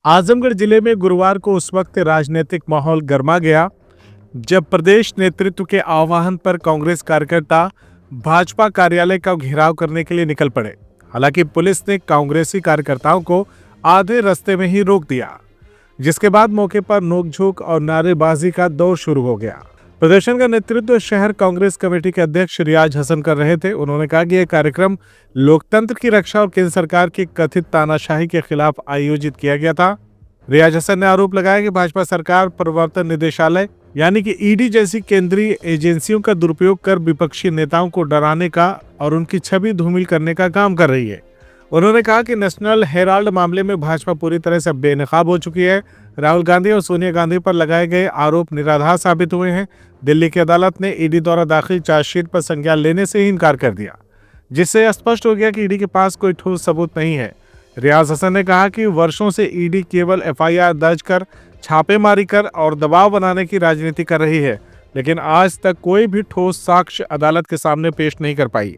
आजमगढ़ जिले में गुरुवार को उस वक्त राजनीतिक माहौल गर्मा गया जब प्रदेश नेतृत्व के आह्वान पर कांग्रेस कार्यकर्ता भाजपा कार्यालय का घेराव करने के लिए निकल पड़े। हालांकि पुलिस ने कांग्रेसी कार्यकर्ताओं को आधे रास्ते में ही रोक दिया, जिसके बाद मौके पर नोकझोंक और नारेबाजी का दौर शुरू हो गया। प्रदर्शन का नेतृत्व शहर कांग्रेस कमेटी के अध्यक्ष रियाज हसन कर रहे थे। उन्होंने कहा कि यह कार्यक्रम लोकतंत्र की रक्षा और केंद्र सरकार की कथित तानाशाही के खिलाफ आयोजित किया गया था। रियाज हसन ने आरोप लगाया कि भाजपा सरकार प्रवर्तन निदेशालय यानी कि ईडी जैसी केंद्रीय एजेंसियों का दुरुपयोग कर विपक्षी नेताओं को डराने का और उनकी छवि धूमिल करने का काम कर रही है। उन्होंने कहा कि नेशनल हेराल्ड मामले में भाजपा पूरी तरह से बेनकाब हो चुकी है। राहुल गांधी और सोनिया गांधी पर लगाए गए आरोप निराधार साबित हुए हैं। दिल्ली की अदालत ने ईडी द्वारा दाखिल चार्जशीट पर संज्ञान लेने से ही इनकार कर दिया, जिससे स्पष्ट हो गया कि ईडी के पास कोई ठोस सबूत नहीं है। रियाज हसन ने कहा कि वर्षों से ईडी केवल एफआईआर दर्ज कर, छापेमारी कर और दबाव बनाने की राजनीति कर रही है, लेकिन आज तक कोई भी ठोस साक्ष्य अदालत के सामने पेश नहीं कर पाई।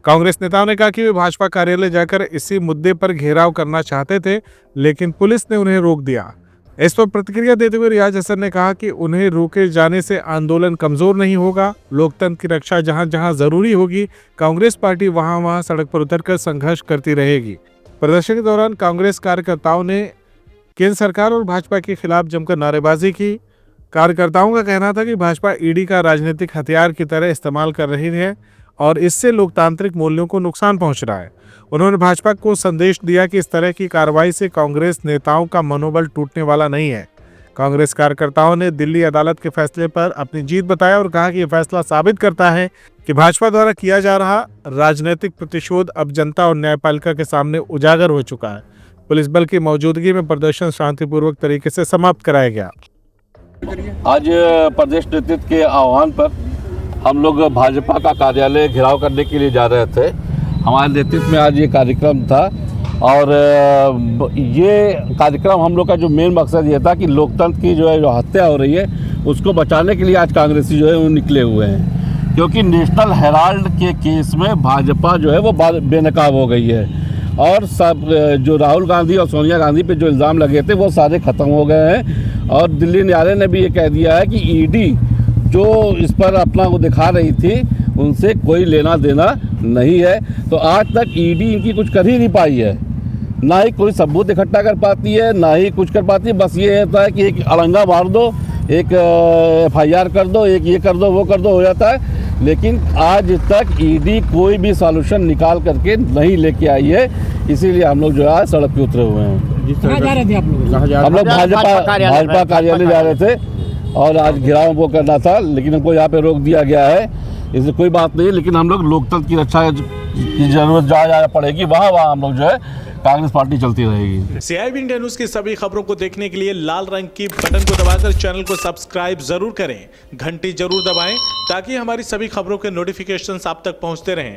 कांग्रेस नेताओं ने कहा कि वे भाजपा कार्यालय जाकर इसी मुद्दे पर घेराव करना चाहते थे, लेकिन पुलिस ने उन्हें रोक दिया। इस पर प्रतिक्रिया देते हुए रियाज हसन ने कहा कि उन्हें रोके जाने से आंदोलन कमजोर नहीं होगा। लोकतंत्र की रक्षा जहां जहां जरूरी होगी, कांग्रेस पार्टी वहां वहां सड़क पर उतरकर संघर्ष करती रहेगी। प्रदर्शन के दौरान कांग्रेस कार्यकर्ताओं ने केंद्र सरकार और भाजपा के खिलाफ जमकर नारेबाजी की। कार्यकर्ताओं का कहना था कि भाजपा ईडी का राजनीतिक हथियार की तरह इस्तेमाल कर रही है और इससे लोकतांत्रिक मूल्यों को नुकसान पहुंच रहा है। उन्होंने भाजपा को संदेश दिया कि इस तरह की कार्रवाई से कांग्रेस नेताओं का मनोबल टूटने वाला नहीं है। कांग्रेस कार्यकर्ताओं ने दिल्ली अदालत के फैसले पर अपनी जीत बताया और कहा कि यह फैसला साबित करता है कि भाजपा द्वारा किया जा रहा राजनीतिक प्रतिशोध अब जनता और न्यायपालिका के सामने उजागर हो चुका है। पुलिस बल की मौजूदगी में प्रदर्शन शांतिपूर्वक तरीके से समाप्त कराया गया। आज प्रदेश नेतृत्व के आह्वान पर हम लोग भाजपा का कार्यालय घेराव करने के लिए जा रहे थे। हमारे नेतृत्व में आज ये कार्यक्रम था और ये कार्यक्रम हम लोग का जो मेन मकसद ये था कि लोकतंत्र की जो हत्या हो रही है उसको बचाने के लिए आज कांग्रेसी जो है वो निकले हुए हैं, क्योंकि नेशनल हेराल्ड के केस में भाजपा जो है वो बेनकाब हो गई है और सब जो राहुल गांधी और सोनिया गांधी पे जो इल्ज़ाम लगे थे वो सारे ख़त्म हो गए हैं। और दिल्ली न्यायालय ने भी ये कह दिया है कि ईडी जो इस पर अपना वो दिखा रही थी उनसे कोई लेना देना नहीं है। तो आज तक ईडी इनकी कुछ कर ही नहीं पाई है, ना ही कोई सबूत इकट्ठा कर पाती है, ना ही कुछ कर पाती है। बस ये होता है कि एक अड़ंगा मार दो, एक एफआईआर कर दो, एक ये कर दो, वो कर दो, हो जाता है। लेकिन आज तक ईडी कोई भी सॉल्यूशन निकाल करके नहीं लेके आई है, इसीलिए हम लोग जो है सड़क पे उतरे हुए हैं। कहाँ जा रहे थे आप लोग? हम लोग भाजपा कार्यालय जा रहे थे और आज घेराव वो करना था, लेकिन हमको यहाँ पे रोक दिया गया है। इससे कोई बात नहीं, लेकिन हम लोग लोकतंत्र की रक्षा की जरूरत जहाँ पड़ेगी वहाँ हम लोग जो है कांग्रेस पार्टी चलती रहेगी। CIB इंडिया न्यूज की सभी खबरों को देखने के लिए लाल रंग की बटन को दबाकर चैनल को सब्सक्राइब जरूर करें, घंटी जरूर दबाएं ताकि हमारी सभी खबरों के नोटिफिकेशंस आप तक पहुंचते रहें।